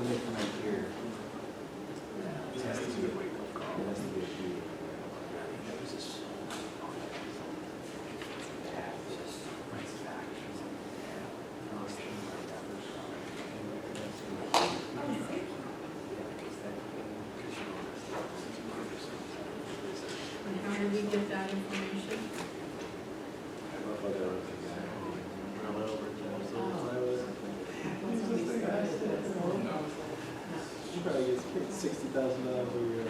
How did we get that information? She probably gets $60,000 a year.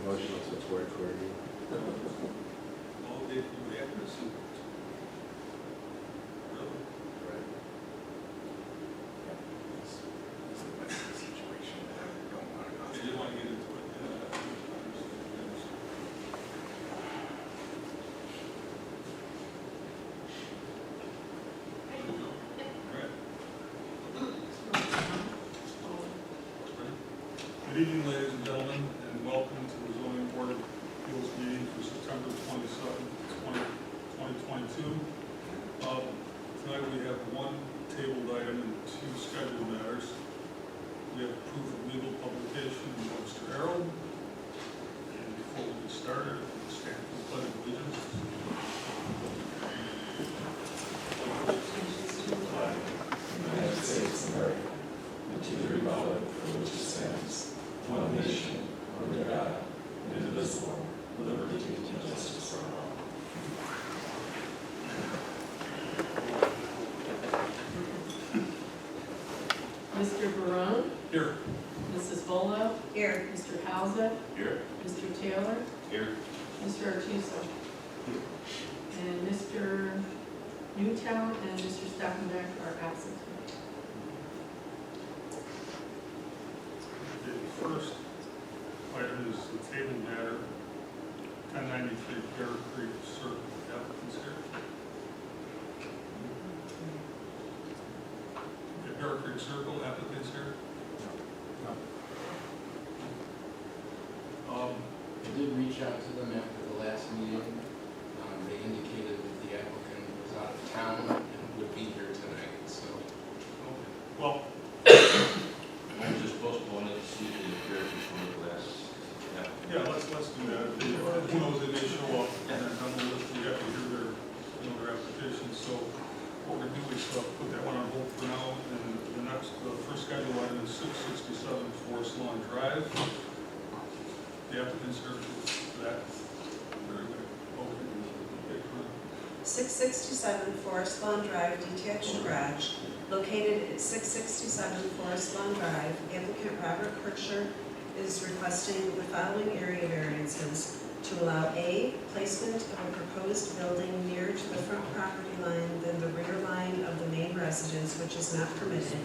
Emotional support for you. Good evening, ladies and gentlemen, and welcome to the Zoning Board of Appeals meeting for September 27th, 2022. Tonight we have one tabled item and two scheduled matters. We have proof of legal publication in Webster Herald. And before we get started, we'll stand for the pledge of allegiance. United States of America, and to the republic for which it stands, one nation, under God, indivisible, with liberty and justice for all. Mr. Barone? Here. Mrs. Volo? Here. Mr. Hauser? Here. Mr. Taylor? Here. Mr. Artuso? And Mr. Newtown and Mr. Steffenbeck are absent. The first item is the table matter, 1093 Bear Creek Circle. Applicants here. The Bear Creek Circle applicants here. I did reach out to them after the last meeting. They indicated that the applicant was out of town and would be here tonight, so. Well, I'm just postponing it to see if they appear before the last. yeah, let's do that. Who knows, they may show up and then on the list, we have to hear their application. So what we're going to do is put that one on hold for now. And the next, first scheduled item is 667 Forest Lawn Drive. The applicants are for that. Very good. Okay. 667 Forest Lawn Drive detached garage, located at 667 Forest Lawn Drive. Applicant Robert Kircher is requesting the following area variances to allow A, placement of a proposed building nearer to the front property line than the rear line of the main residence, which is not permitted.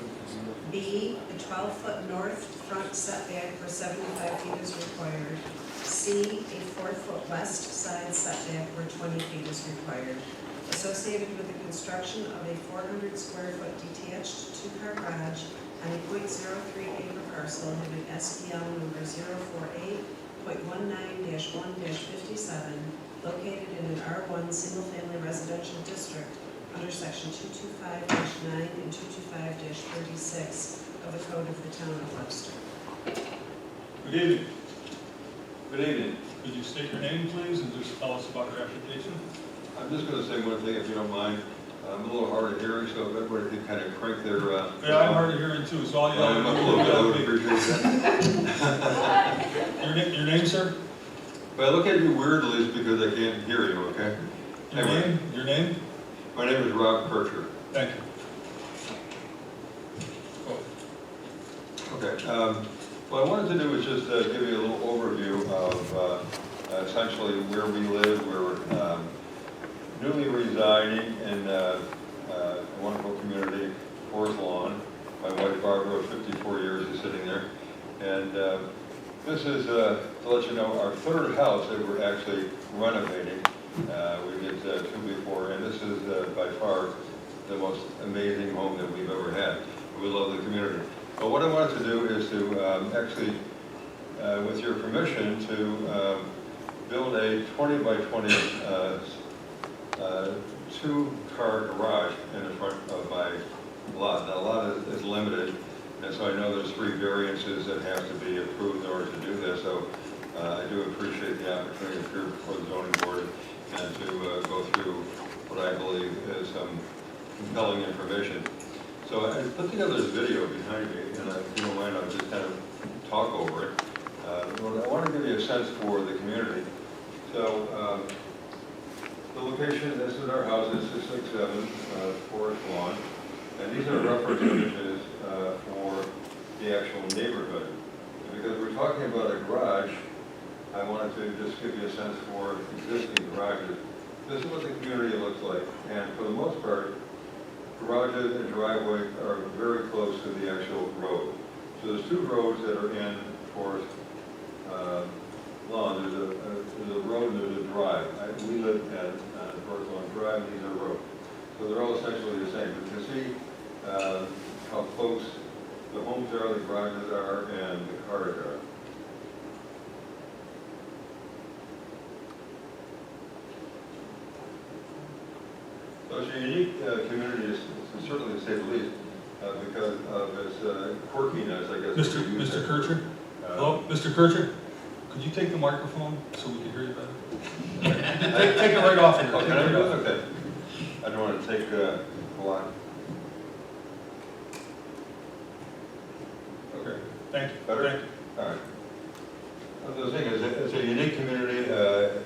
B, a 12-foot north front setback where 75 feet is required. C, a 4-foot west side setback where 20 feet is required. Associated with the construction of a 400 square foot detached two-car garage on a .03 acre parcel having SBL number 048.19-1-57, located in an R1 single-family residential district under section 225-9 and 225-36 of the Code of the Town of Webster. Good evening. Good evening. Could you state your name, please, and just tell us about your application? I'm just gonna say one thing, if you don't mind. I'm a little hard of hearing, so if everybody could kind of crank their, Yeah, I'm hard of hearing too, so all you volume up a little bit, I would appreciate that. Your name, sir? But I look at you weirdly, it's because I can't hear you, okay? Your Anyway. name? Your name? My name is Rob Kircher. Thank you. Okay, what I wanted to do is just give you a little overview of essentially where we live. We're newly residing in a wonderful community, Forest Lawn. My wife Barbara of 54 years is sitting there. And this is, to let you know, our third house that we're actually renovating. We did two before, and this is by far the most amazing home that we've ever had. We love the community. But what I wanted to do is to actually, with your permission, to build a 20 by 20 two-car garage in the front of my lot. Now, a lot is limited, and so I know there's 3 variances that have to be approved in order to do this. So I do appreciate the opportunity to appear before the zoning board and to go through what I believe is some compelling information. So I put together this video behind me, and if you don't mind, I'll just kind of talk over it. I want to give you a sense for the community. So the location, this is our house, this is 667 Forest Lawn, and these are reference images for the actual neighborhood. And because we're talking about a garage, I wanted to just give you a sense for existing garages. This is what the community looks like, and for the most part, garages and driveways are very close to the actual road. So there's 2 roads that are in Forest Lawn. There's a road and there's a drive. We live at Forest Lawn Drive, these are roads. So they're all essentially the same. But you can see how close the homes are, the garages are, and the cars are. So it's a unique community, certainly to say the least, because of its quirkiness, I guess. Mr. Kircher? Hello, Mr. Kircher? Could you take the microphone so we can hear you better? Take it right off here. Oh, can I do it? Okay. I don't want to take a lot. Okay. Thank you. Better? Thank you. All right. The thing is, it's a unique community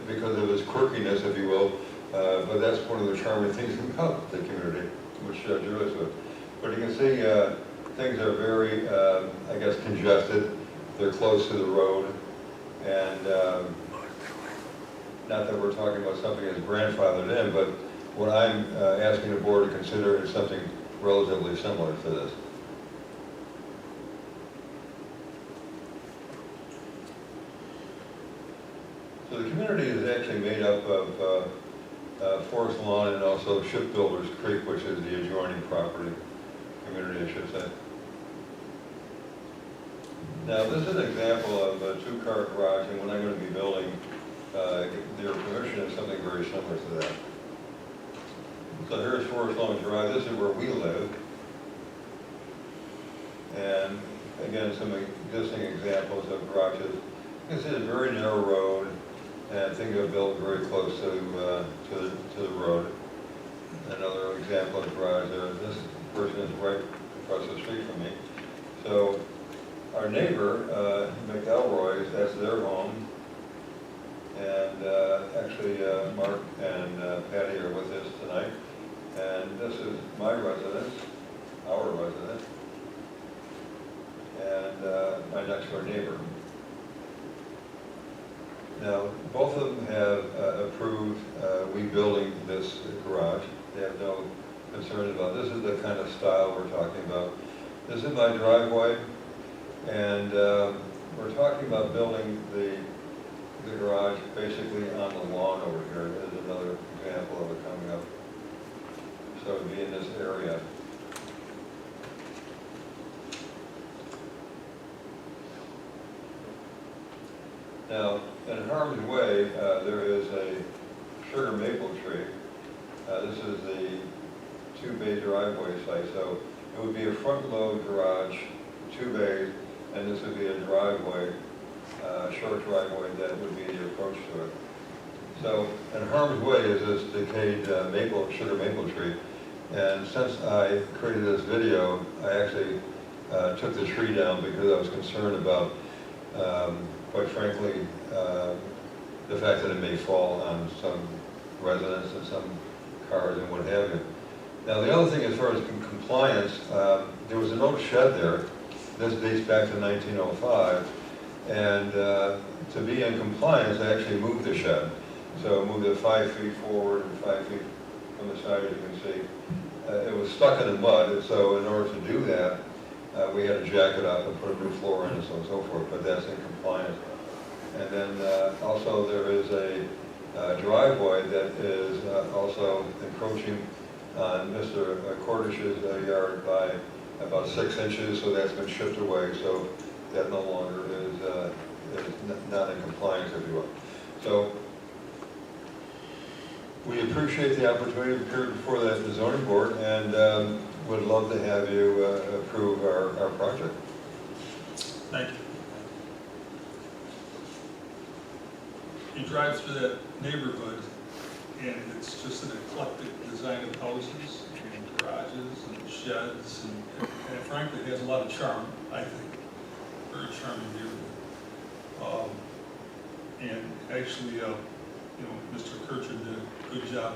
because of its quirkiness, if you will, but that's one of the charming things about the community, which Julie's with. But you can see things are very, I guess, congested. They're close to the road, and not that we're talking about something that's grandfathered in, but what I'm asking the board to consider is something relatively similar to this. So the community is actually made up of Forest Lawn and also Shipbuilders Creek, which is the adjoining property, community, I should say. Now, this is an example of a 2-car garage, and what I'm going to be building, their permission is something very similar to that. So here's Forest Lawn Drive. This is where we live. And again, some existing examples of garages. You can see it's a very narrow road, and things are built very close to the road. Another example of garage there. This person is right across the street from me. So our neighbor, McElroy's, that's their home. And actually, Mark and Patty are with us tonight. And this is my residence, our residence, and my next door neighbor. Now, both of them have approved rebuilding this garage. They have no concerns about this. This is the kind of style we're talking about. This is my driveway, and we're talking about building the garage basically on the lawn over here. There's another example of it coming up. So it would be in this area. Now, in harm's way, there is a sugar maple tree. This is the 2-bay driveway site, so it would be a front-load garage, 2 bays, and this would be a driveway, short driveway that would be the approach to it. So in harm's way is this decayed sugar maple tree. And since I created this video, I actually took the tree down because I was concerned about, quite frankly, the fact that it may fall on some residents and some cars and what have you. Now, the other thing as far as compliance, there was an old shed there. This dates back to 1905. And to be in compliance, I actually moved the shed. So I moved it 5 feet forward and 5 feet from the side, as you can see. It was stuck in the mud, and so in order to do that, we had to jack it up and put a new floor in and so on and so forth, but that's in compliance. And then also there is a driveway that is also encroaching on Mr. Cordish's yard by about 6 inches, so that's been chipped away, so that no longer is not in compliance, if you will. So we appreciate the opportunity to appear before the zoning board and would love to have you approve our project. Thank you. You drive through that neighborhood, and it's just an eclectic design of houses and garages and sheds, and frankly, it has a lot of charm, I think. Very charming neighborhood. And actually, Mr. Kircher did a good job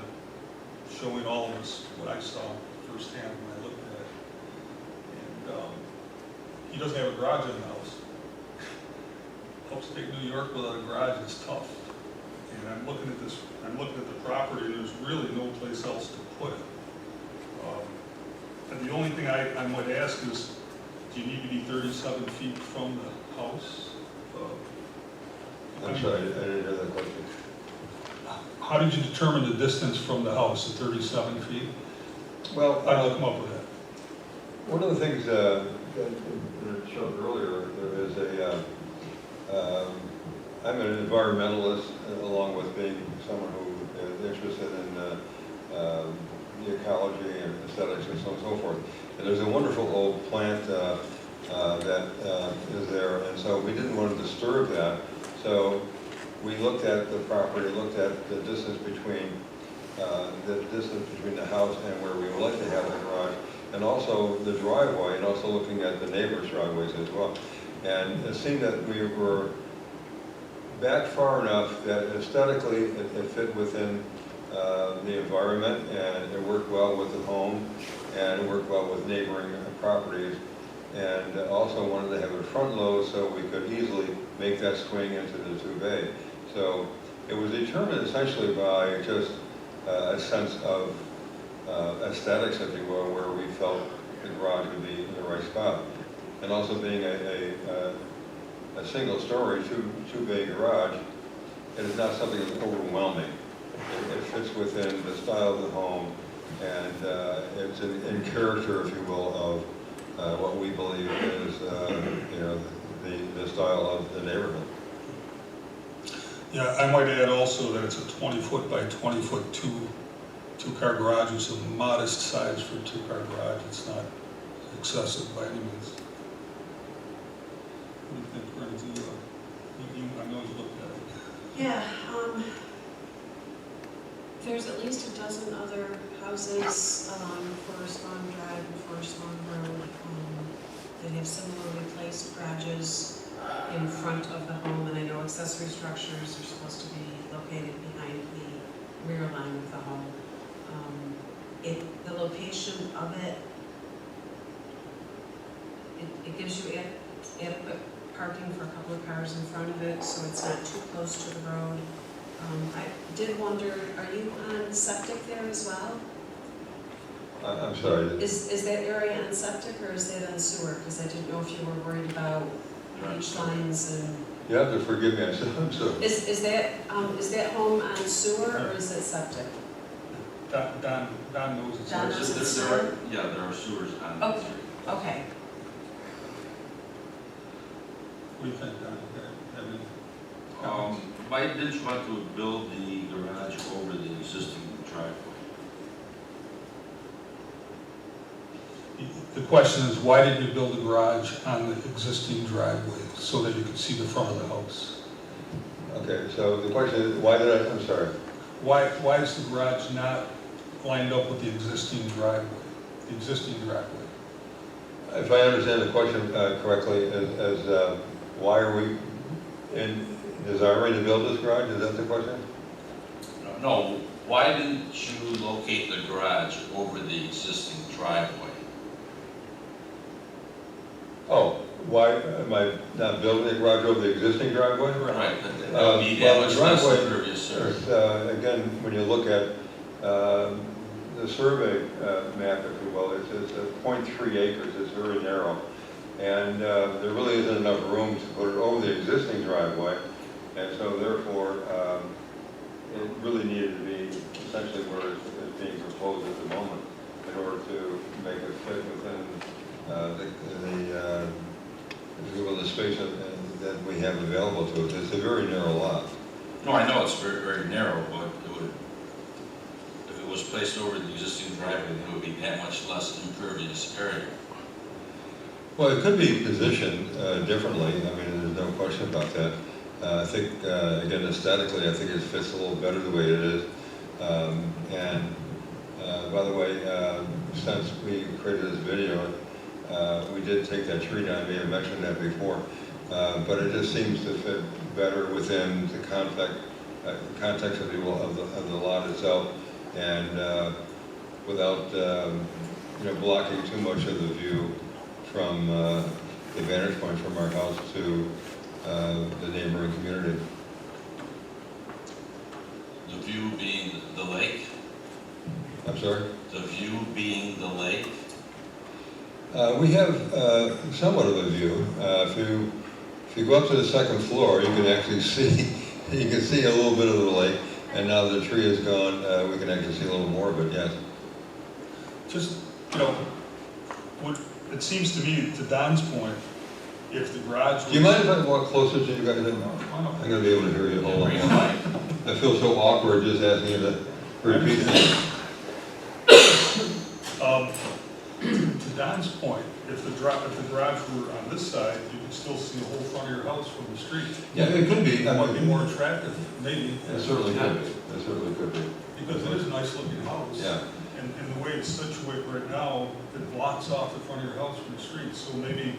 showing all of us what I saw firsthand when I looked at it. And he doesn't have a garage in the house. Upstate New York without a garage is tough. And I'm looking at the property, and there's really no place else to put it. And the only thing I might ask is, do you need to be 37 feet from the house? I'm sorry, I didn't hear that question. How did you determine the distance from the house, the 37 feet? Well, How did you come up with that? one of the things that I showed earlier, there is I'm an environmentalist along with being someone who is interested in the ecology and aesthetics and so on and so forth. And there's a wonderful old plant that is there, and so we didn't want to disturb that. So we looked at the property, looked at the distance between the house and where we would like to have the garage, and also the driveway, and also looking at the neighbors' driveways as well. And it seemed that we were back far enough that aesthetically it fit within the environment, and it worked well with the home, and it worked well with neighboring properties. And also wanted to have a front load so we could easily make that swing into the 2-bay. So it was determined essentially by just a sense of aesthetics, if you will, where we felt the garage would be in the right spot. And also being a single story, 2-bay garage, it is not something that's overwhelming. It fits within the style of the home, and it's in character, if you will, of what we believe is, the style of the neighborhood. Yeah, I might add also that it's a 20-foot by 20-foot two-car garage. It's a modest size for a two-car garage. It's not excessive by any means. What do you think, Renzi? I know you looked at it. Yeah, there's at least a dozen other houses, Forest Lawn Drive and Forest Lawn Road, that have similarly placed garages in front of the home, and I know accessory structures are supposed to be located behind the rear line of the home. The location of it gives you adequate parking for a couple of cars in front of it, so it's not too close to the road. I did wonder, are you on septic there as well? I'm sorry. Is that area on septic or is that on sewer? Because I didn't know if you were worried about leach lines and... You have to forgive me, I'm sorry. Is that home on sewer or is it septic? Don knows it's Don knows it's sewer? Yeah, there are sewers on the street. Okay. What do you think, Don? Have any comments? Why did you want to build the garage over the existing driveway? The question is, why did you build a garage on the existing driveway so that you could see the front of the house? Okay, so the question is, why did I'm sorry. Why is the garage not lined up with the existing driveway? The existing driveway? If I understand the question correctly, why are we in desiring to build this garage? Is that the question? No, why didn't you locate the garage over the existing driveway? Oh, why am I not building a garage over the existing driveway? Right, but that would be that Well, much the less driveway, impervious surface. again, when you look at the survey map, if you will, it's 0.3 acres, it's very narrow. And there really isn't enough room to put it over the existing driveway. And so therefore, it really needed to be essentially where it's being proposed at the moment in order to make it fit within the space that we have available to us. It's a very narrow lot. No, I know it's very, very narrow, but it would, if it was placed over the existing driveway, it would be that much less impervious area. Well, it could be positioned differently. I mean, there's no question about that. I think, again, aesthetically, I think it fits a little better the way it is. And by the way, since we created this video, we did take that tree down. I may have mentioned that before. But it just seems to fit better within the context of the lot itself, and without blocking too much of the view from the vantage point from our house to the neighboring community. The view being the lake, I'm sorry? the view being the lake. We have somewhat of a view. If you go up to the second floor, you can actually see a little bit of the lake. And now the tree is gone, we can actually see a little more of it. Yes. Just, what it seems to me, to Don's point, if the garage was... Do you mind if I walk closer to you guys? I'm going to be able to hear you. Hold on. I feel so awkward just asking you to repeat that. To Don's point, if the garage were on this side, you could still see the whole front of your house from the street. Yeah, it could be. It might be more attractive, maybe. It certainly could be. It certainly could be. Because it is a nice looking house. Yeah. And the way it's situated right now, it blocks off the front of your house from the street, so maybe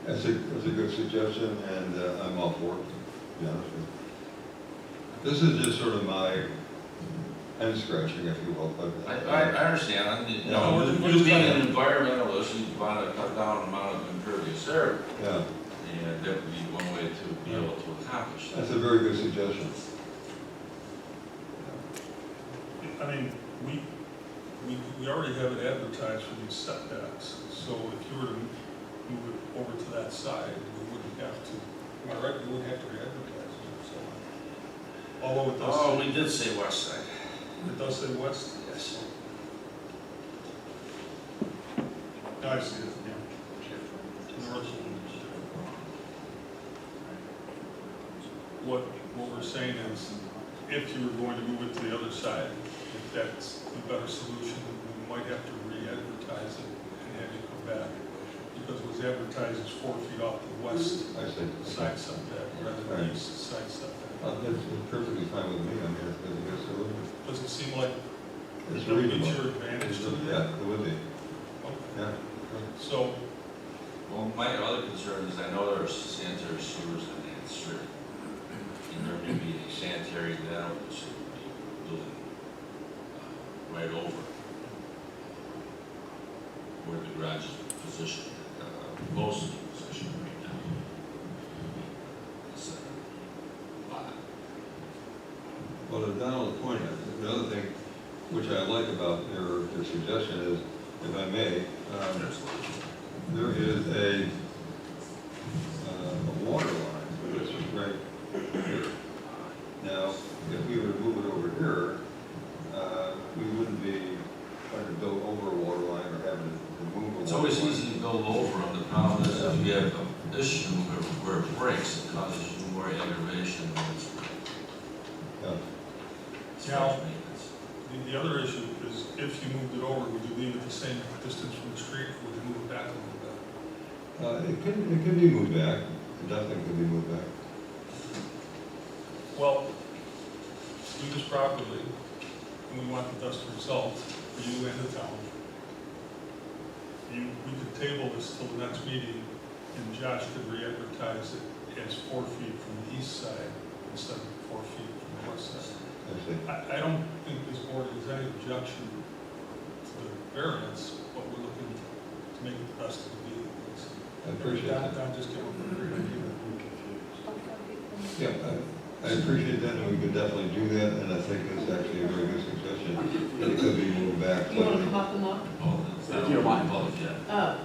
That's a good suggestion, and I'm all for it, to be honest with you. This is just sort of my hand scratching, if you will, but... I understand. I mean, you being an environmentalist, you want to cut down the amount of impervious area. Yeah. And that would be one way to be able to accomplish that. That's a very good suggestion. I mean, we already have it advertised for these setbacks, so if you were to move it over to that side, we wouldn't have to, am I right, we wouldn't have to re-advertise it, so. Although it does. Oh, we did say west side. It does say west? Yes. No, I see it, yeah. North. What we're saying is, if you were going to move it to the other side, if that's the better solution, we might have to re-advertise it and have you come back. Because it was advertised as 4 feet off the west side setback rather than the east side setback. It's perfectly fine with me. I mean, it's a good solution. Does it seem like It's it would be reasonable. to your advantage to do that? Yeah, it would be. Okay. Yeah. So, Well, my other concern is I know there's sanitary sewers in that street. And there may be a sanitary lateral that should be building right over where the garage is positioned, mostly positioned right now. It's a lot. Well, to Donald's point, the other thing which I like about your suggestion is, if I may, there is a water line which is right here. Now, if we were to move it over here, we wouldn't be trying to build over a water line or having to move a water line. It's always easy to build over them. The problem is if you have an issue where it breaks, it causes you more aggravation than it's Yeah. now, the other issue is if you moved it over, would you leave it the same distance from the street, or would you move it back a little bit? It could be moved back. It definitely could be moved back. well, do this properly, and we want the best result for you and the town. We could table this till the next meeting, and Josh could re-advertise it as 4 feet from the east side instead of 4 feet from the west side. I don't think this board has any objection to the variance, but we're looking to make it the best of the meeting. I appreciate that. I'm just giving a great idea. Yeah, I appreciate that, and we could definitely do that, and I think it's actually a very good suggestion. It could be moved back. You want to pop them up? Oh, it's not If you don't mind. public yet. Oh.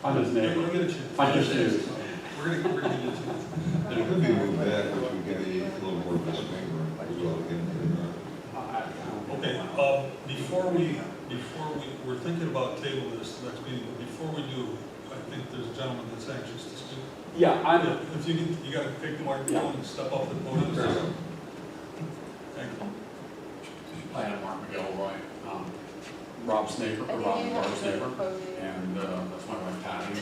I'm his We're neighbor. gonna get you. I'm his neighbor. We're gonna get you. And it could be moved back, which would give you a little more of a swing room as well. Okay, we're thinking about tabling this next meeting, but before we do, I think there's a gentleman that's anxious to speak. Yeah, I'm, If you can, you gotta take the microphone and step up to the podium. Thank you. I am Mark McGilroy, Rob's neighbor, or Barb's neighbor, and that's my wife Patty.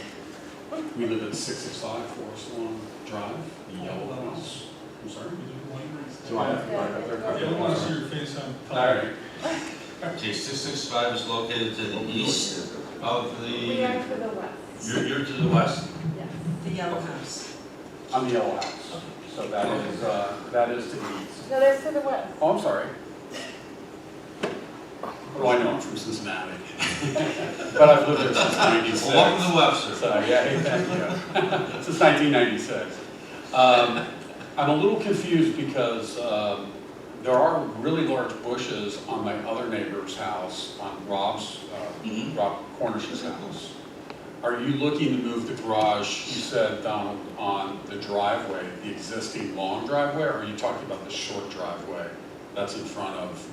We live at 665 Forest Lawn Drive, the yellow house. I'm sorry? Do I have to go right there? Yeah, I want to see your face on All television. right. Okay, 665 is located to the east of We are the, to the west. you're to the west? Yes. The yellow house. I'm the yellow house, so that is to the east. No, that's to the west. Oh, I'm sorry. What do I know? I'm from Cincinnati. But I've lived there since 96. Well, welcome to Webster. So, yeah, hey, thank you. Since 1996. I'm a little confused because there are really large bushes on my other neighbor's house, on Rob Cornish's house. Are you looking to move the garage, you said, Donald, on the driveway, the existing long driveway, or are you talking about the short driveway that's in front of?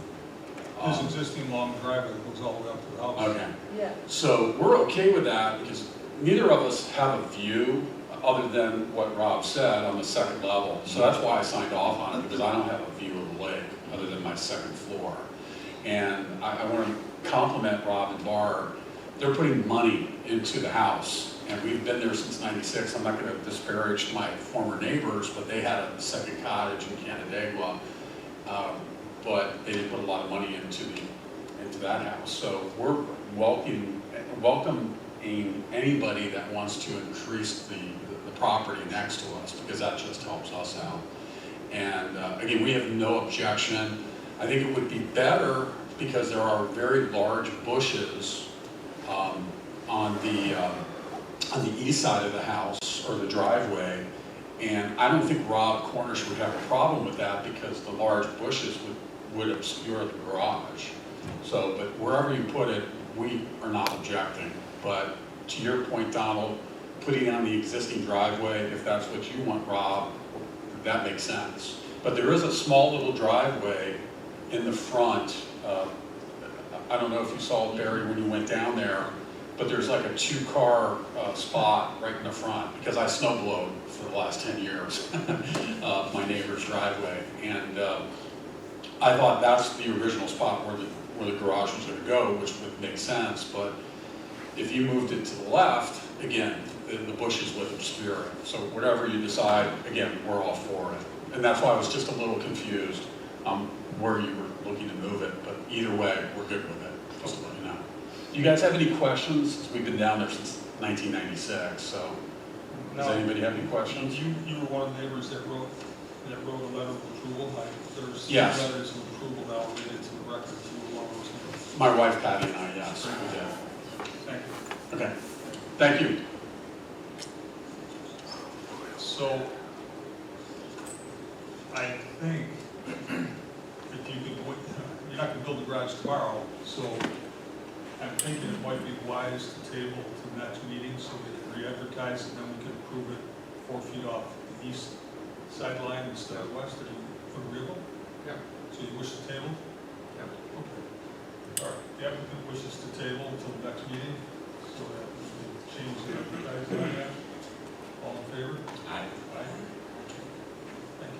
This existing long driveway that goes all the way up to the house. Okay. Yeah. So we're okay with that because neither of us have a view other than what Rob said on the second level. So that's why I signed off on it, because I don't have a view of the lake other than my second floor. And I want to compliment Rob and Barb. They're putting money into the house, and we've been there since '96. I'm not going to disparage my former neighbors, but they had a second cottage in Canandaigua, but they didn't put a lot of money into that house. So we're welcoming anybody that wants to increase the property next to us, because that just helps us out. And again, we have no objection. I think it would be better because there are very large bushes on the east side of the house or the driveway, and I don't think Rob Cornish would have a problem with that because the large bushes would obscure the garage. So, but wherever you put it, we are not objecting. But to your point, Donald, putting it on the existing driveway, if that's what you want, Rob, that makes sense. But there is a small little driveway in the front. I don't know if you saw it, Barry, when you went down there, but there's like a 2-car spot right in the front, because I snowblowed for the last 10 years, my neighbor's driveway. And I thought that's the original spot where the garage was going to go, which would make sense. But if you moved it to the left, again, the bushes would obscure it. So whatever you decide, again, we're all for it. And that's why I was just a little confused where you were looking to move it. But either way, we're good with it, just to let you know. Do you guys have any questions? We've been down there since 1996, so does anybody have any questions? You were one of the neighbors that wrote a letter of approval. There's Yes. letters of approval now related to the record. You were one of those neighbors. My wife Patty and I, yes, we did. Thank you. Okay, thank you. So, I think if you could, you're not going to build the garage tomorrow, so I'm thinking it might be wise to table to the next meeting so we can re-advertise and then we can approve it 4 feet off the east sideline instead of west. Are you agreeable? Yeah. So you wish to table? Yeah. Okay. All right, the applicant wishes to table until the next meeting, so that we can change the advertising on that. All in favor? Aye. Aye. Thank you.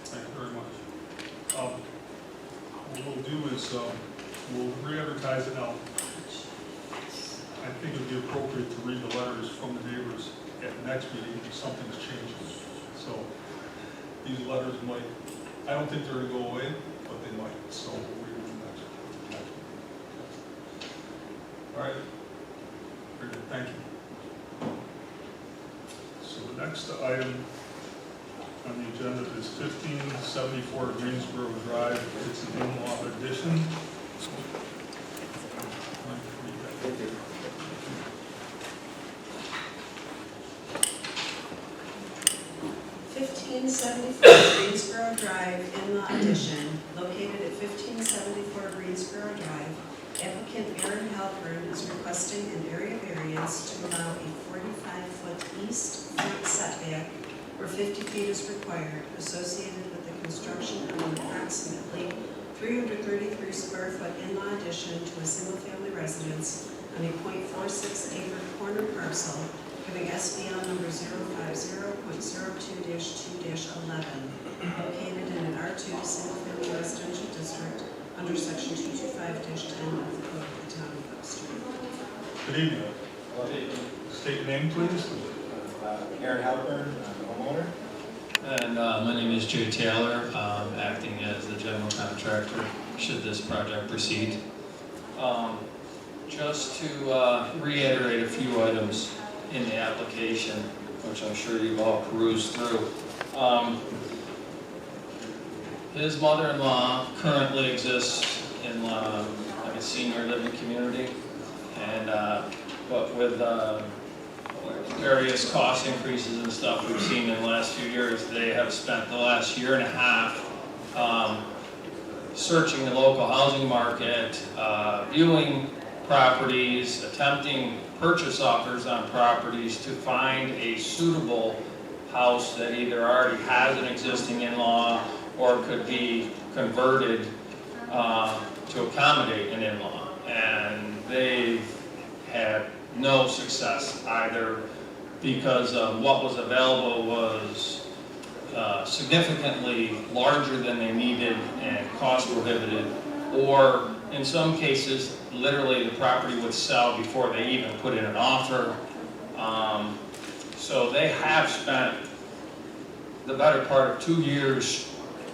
Thank you very much. What we'll do is, we'll re-advertise it now. I think it would be appropriate to read the letters from the neighbors at the next meeting if something's changing. So these letters might, I don't think they're gonna go away, but they might, so we'll wait until next meeting. All right, very good, thank you. So the next item on the agenda is 1574 Greensboro Drive. It's an in-law addition. Thank you. 1574 Greensboro Drive, in-law addition, located at 1574 Greensboro Drive. Applicant Aaron Halpern is requesting an area variance to allow a 45-foot east front setback where 50 feet is required, associated with the construction of an approximately 333 square foot in-law addition to a single-family residence on a .46 acre corner parcel having SBL number 050.02-2-11, located in an R2 single-family residential district under section 225-10 of the Code of the Town of Webster. Good evening. State your name, please. Aaron Halpern, I'm the homeowner. And my name is Jay Taylor, acting as the general contractor should this project proceed. Just to reiterate a few items in the application, which I'm sure you've all perused through. His mother-in-law currently exists in like a senior living community, and but with various cost increases and stuff we've seen in the last few years, they have spent the last year and a half searching the local housing market, viewing properties, attempting purchase offers on properties to find a suitable house that either already has an existing in-law or could be converted to accommodate an in-law. And they've had no success either because what was available was significantly larger than they needed and cost prohibitive, or in some cases, literally the property would sell before they even put in an offer. So they have spent the better part of 2 years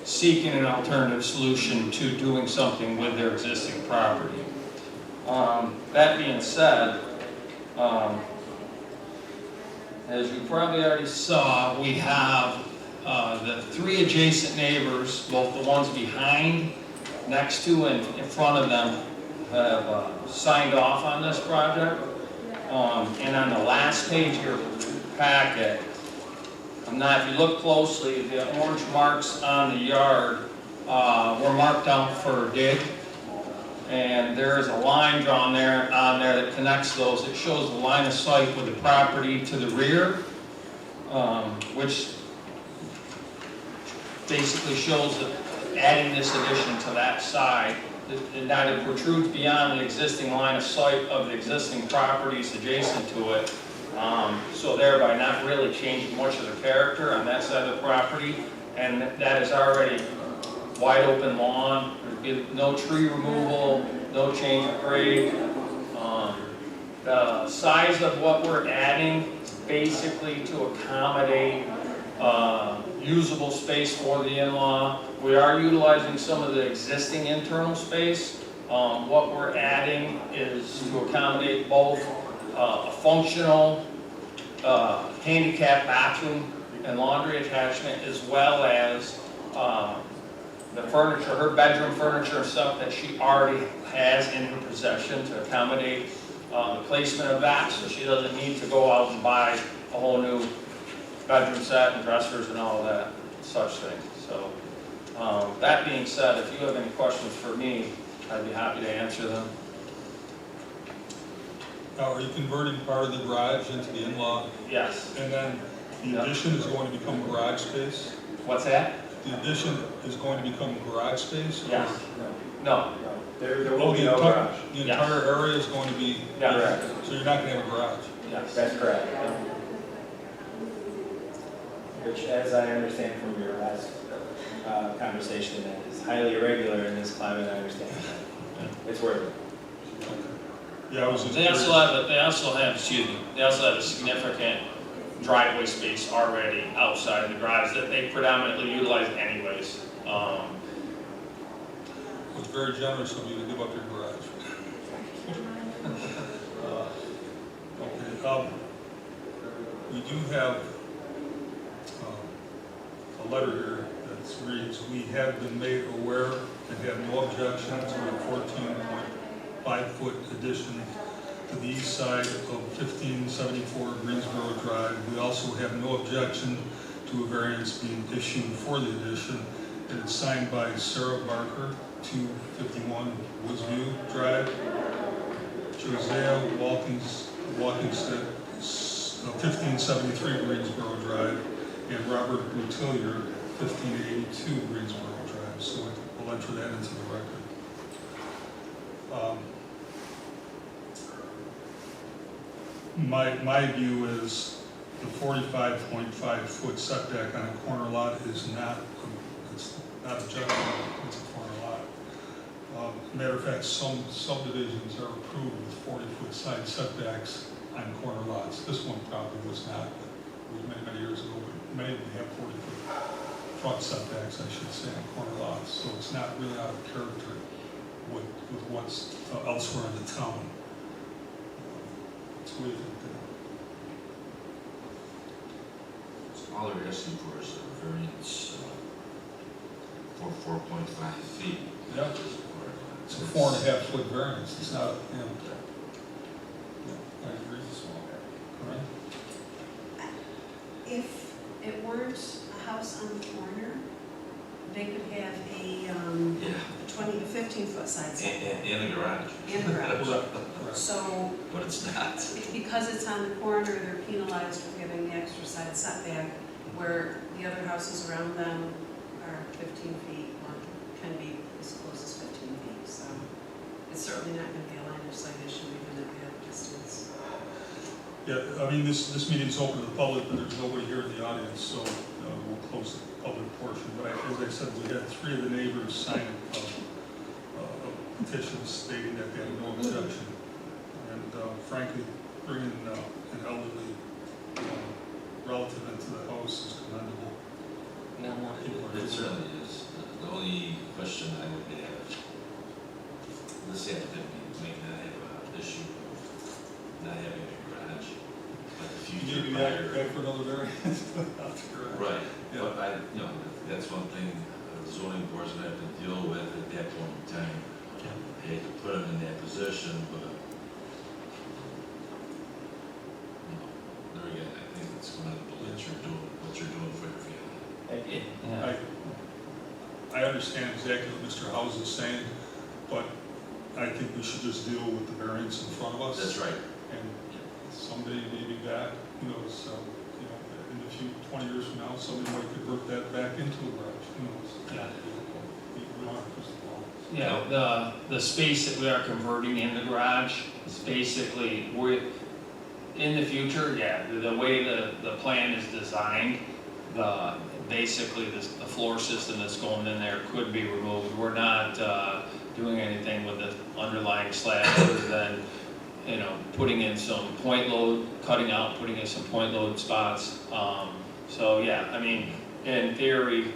seeking an alternative solution to doing something with their existing property. That being said, as you probably already saw, we have the 3 adjacent neighbors, both the ones behind, next to, and in front of them, have signed off on this project. And on the last page of your packet, if you look closely, the orange marks on the yard were marked out for a dig. And there is a line drawn there on there that connects those. It shows the line of sight with the property to the rear, which basically shows that adding this addition to that side, that it protrudes beyond the existing line of sight of the existing properties adjacent to it, so thereby not really changing much of the character on that side of the property. And that is already wide open lawn. There'd be no tree removal, no change of grade. The size of what we're adding is basically to accommodate usable space for the in-law. We are utilizing some of the existing internal space. What we're adding is to accommodate both a functional handicap bathroom and laundry attachment, as well as the furniture, her bedroom furniture and stuff that she already has in her possession to accommodate the placement of that, so she doesn't need to go out and buy a whole new bedroom set and dressers and all that, such things. So that being said, if you have any questions for me, I'd be happy to answer them. Now, are you converting part of the garage into the in-law? Yes. And then the Yep. addition is going to become garage space? What's that? The addition is going to become garage space? or- Yes. No. There Oh, will be the no entire, garage. the Yes. entire area is going to be, Yeah. Correct. so you're not going to have a garage? Yes. That's correct. Which, as I understand from your last conversation, that is highly irregular in this climate, I understand. It's worth it. Yeah, I was just They curious. also have a significant driveway space already outside the garage that they predominantly utilize anyways. It's very generous of you to give up your garage. Okay, we do have a letter here that reads, "We have been made aware and have no objection to a 14.5-foot addition to the east side of 1574 Greensboro Drive. We also have no objection to a variance being issued for the addition. It is signed by Sarah Barker, 251 Woodsview Drive, Josiah Walkingstead, 1573 Greensboro Drive, and Robert Boutillier, 1582 Greensboro Drive." So we'll enter that into the record. My view is the 45.5-foot setback on a corner lot is not, it's not objectionable, it's a corner lot. Matter of fact, some subdivisions are approved with 40-foot side setbacks on corner lots. This one probably was not, it was many years ago, but many of them have 40-foot front setbacks, I should say, on corner lots. So it's not really out of character with what's elsewhere in the town. So what do you think? All they're asking for is a variance for 4.5 feet. Yeah. It's a 4.5-foot variance. It's not, you know. Yeah, I agree. Correct? If it weren't a house on the corner, they could have a Yeah. 20 to 15-foot side setback And a garage. and garage. Correct. So But it's not. because it's on the corner, they're penalized for giving the extra side setback, where the other houses around them are 15 feet, or can be as close as 15 feet. So it's certainly not going to be a line of sight issue, even if we have distance. Yeah, I mean, this meeting's open to the public, but there's nobody here in the audience, so we'll close the public portion. But as I said, we had 3 of the neighbors sign a petition stating that they had no objection. And frankly, bringing an elderly relative into the house is commendable. People are It doing certainly is. The only question I would have, this applicant may not have an issue of not having a garage, but the You future need to buyer. add for another variance. Right, Yeah. but that's one thing the zoning board's gonna have to deal with at that point in time. I hate to put them in that position, but, there again, I think it's commendable that you're doing what you're doing for your family. Thank you. Yeah. I understand exactly what Mr. House is saying, but I think we should just deal with the variance in front of us. That's right. And someday maybe back, who knows, in the few, 20 years from now, somebody might convert that back into a garage, who knows? Yeah. We don't have a crystal ball. Yeah, the space that we are converting in the garage is basically, in the future, yeah, the way the plan is designed, basically the floor system that's going in there could be removed. We're not doing anything with the underlying slab other than, putting in some point load, cutting out, putting in some point load spots. So yeah, I mean, in theory,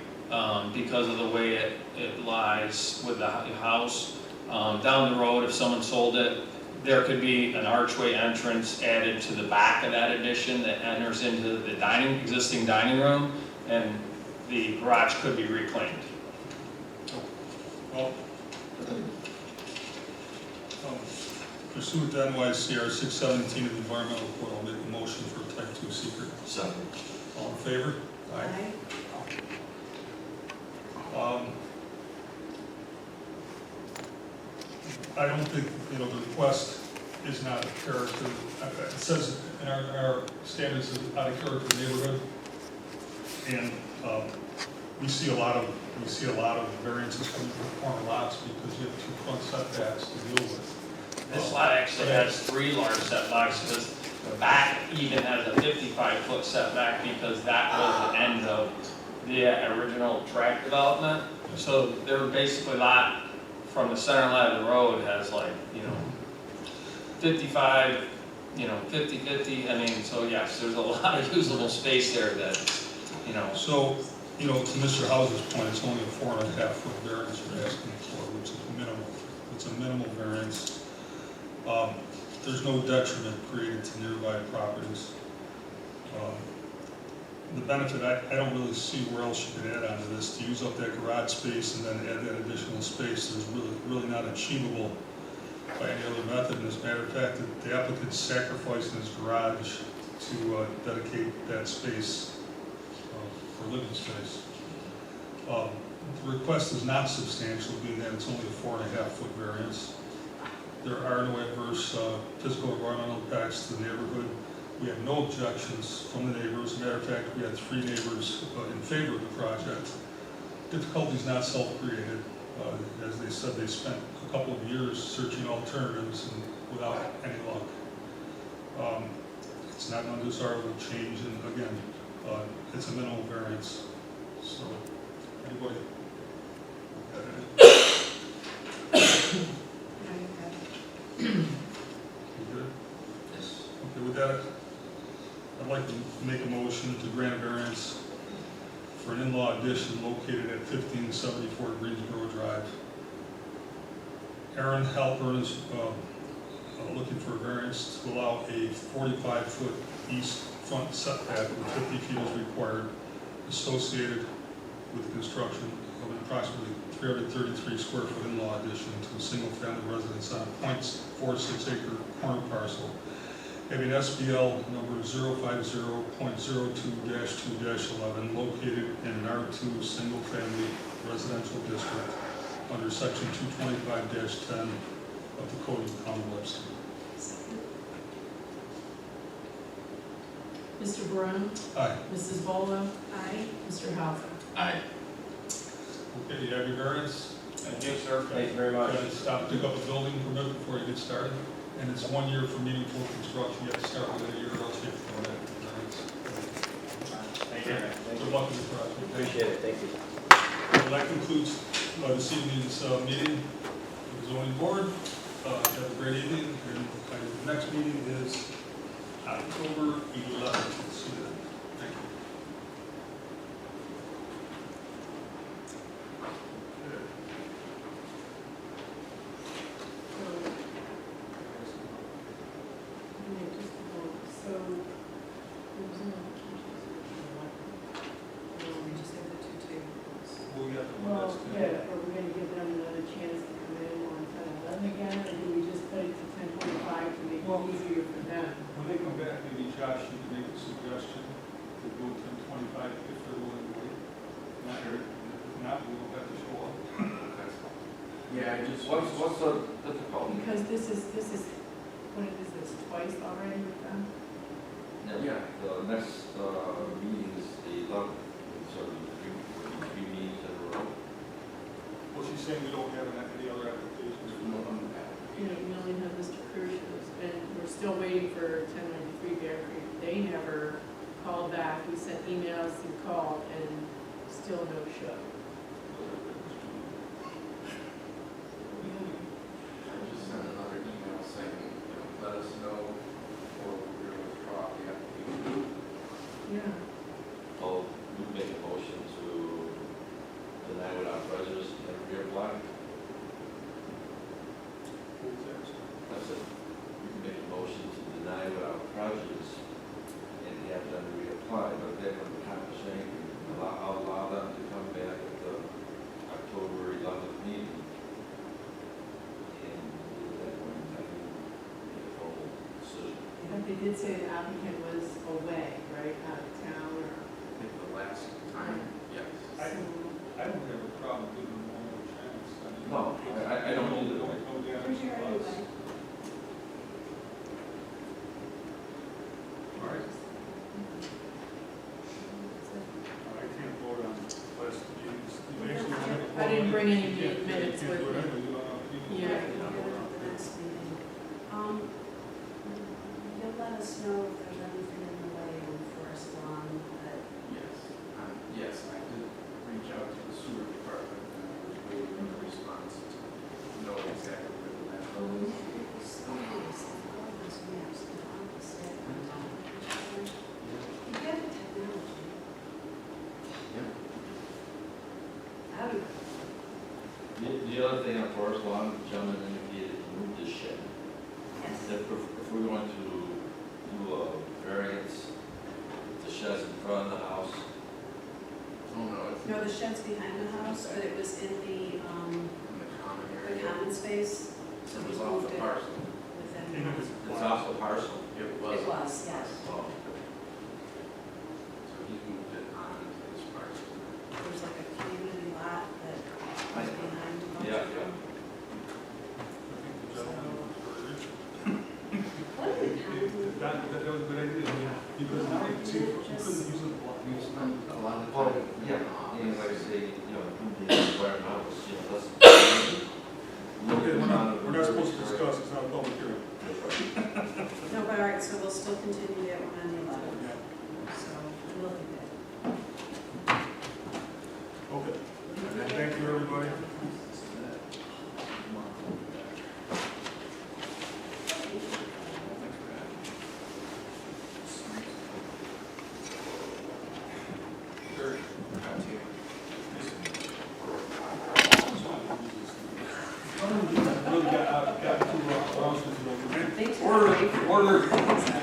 because of the way it lies with the house, down the road, if someone sold it, there could be an archway entrance added to the back of that addition that enters into the existing dining room, and the garage could be reclaimed. Well, pursuant to NYCR 617 of the Environmental Code, I'll make a motion for a type 2 secret. Second. All in favor? Aye. I don't think, the request is not a character. It says in our standards it's out of character neighborhood. And we see a lot of variances coming from corner lots because you have 2 front setbacks to deal with. This lot actually has 3 large setbacks, because the back even has a 55-foot setback, because that was the end of the original tract development. So they're basically from the center line of the road has 55 50/50, I mean, so yes, there's a lot of usable space there that, So, to Mr. Hauser's point, it's only a 4.5-foot variance you're asking for, which is minimal. It's a minimal variance. There's no detriment created to nearby properties. The benefit, I don't really see where else you could add on to this. To use up that garage space and then add that additional space is really not achievable by any other method. And as a matter of fact, the applicant sacrificed his garage to dedicate that space for living space. The request is not substantial, being that it's only a 4.5-foot variance. There are no adverse physical or environmental impacts to the neighborhood. We have no objections from the neighbors. As a matter of fact, we had 3 neighbors in favor of the project. Difficulty is not self-created. As they said, they spent a couple of years searching alternatives and without any luck. It's not an undesirable change, and again, it's a minimal variance. So, anybody? You good? Yes. Okay, with that, I'd like to make a motion to grant a variance for an in-law addition located at 1574 Greensboro Drive. Aaron Halpern is looking for a variance to allow a 45-foot east front setback with 50 feet is required, associated with construction of an approximately 333 square foot in-law addition to a single-family residence on a .46 acre corner parcel, having SBL number 050.02-2-11, located in an R2 single-family residential district under section 225-10 of the Code of the County of Webster. Mr. Brown? Aye. Mrs. Bola? Aye. Mr. Hauser? Aye. Okay, you have your variance? thank you, sir. Thank you very much. You gotta stop, pick up a building permit before you get started. And it's 1 year for meaningful construction. You have to start within a year or else you have to go ahead. Thank you. Thank Good you. luck with the project. Appreciate it, thank you. Well, that concludes this evening's meeting of the zoning board. Have a great evening, and the next meeting is October 11th. See you then. Thank you. We'll get the one Well, that's yeah, are we gonna give them another chance to come in on 10:11 again, or do we just put it to 10:45 to make Well, it easier for them? When they come back, maybe Josh, you can make a suggestion to go to 10:25 if they're willing to wait. Not here, if not, we will have to show up. Yeah, I just. What's the difficulty? Because this is, what is this, twice already with them? Yeah, the next meeting is the 11th, so three meetings in a row. Well, she's saying we don't have any other applications. You know, we only have Mr. Crucius, and we're still waiting for 1093 Bear Creek. They never called back. We sent emails and called, and still no show. I just sent another email saying, let us know before we're going to withdraw the application. Yeah. I'll make a motion to deny without prejudice and reapply. That's it. You can make a motion to deny without prejudice and have them reapply, but then when the conversation, I'll allow them to come back at the October 11th meeting. And at that point in time, make a formal decision. But they did say the applicant was away, right, out of town, or? I think the last time, yes. I don't have a problem giving them one more chance. I mean, No, I don't either. No damage to us. All right. I can't vote on last meetings. You actually don't have a I didn't bring any You can't- minutes you can't with do it me. anyway. You don't have- you Yeah. can't We'll vote get on it at the it. next meeting. You'll let us know if there's anything in the way on Forest Lawn that, Yes, yes, I did reach out to the sewer department and I was waiting for a response to know exactly where the oh, landfill we is. still use all those maps. The other thing on Forest Lawn, the gentleman indicated to move the shed. Yes. If we're going to do a variance, the shed's in front of the house. Oh, no, it's No, the shed's behind the house, but it was in the in the common the area. common space, so It we was off moved the it parcel. within the house. It's off the parcel. It was. It was, yes. Oh, So he moved it on to his parcel. There's like a community lot that was behind the bunch Yeah, of yeah. them. I think the gentleman was very rich. What did the county do? That was a good idea, because you couldn't use it block. We spent a lot of Well, time. yeah, in the and like I office. say, you know, the environmental, you know, let's. Okay, we're not supposed to discuss, it's not a public hearing. No, but all right, so we'll still continue that one on the 11th, so we'll do that. Okay, thank you, everybody. Really got two announcements. Thanks. Order.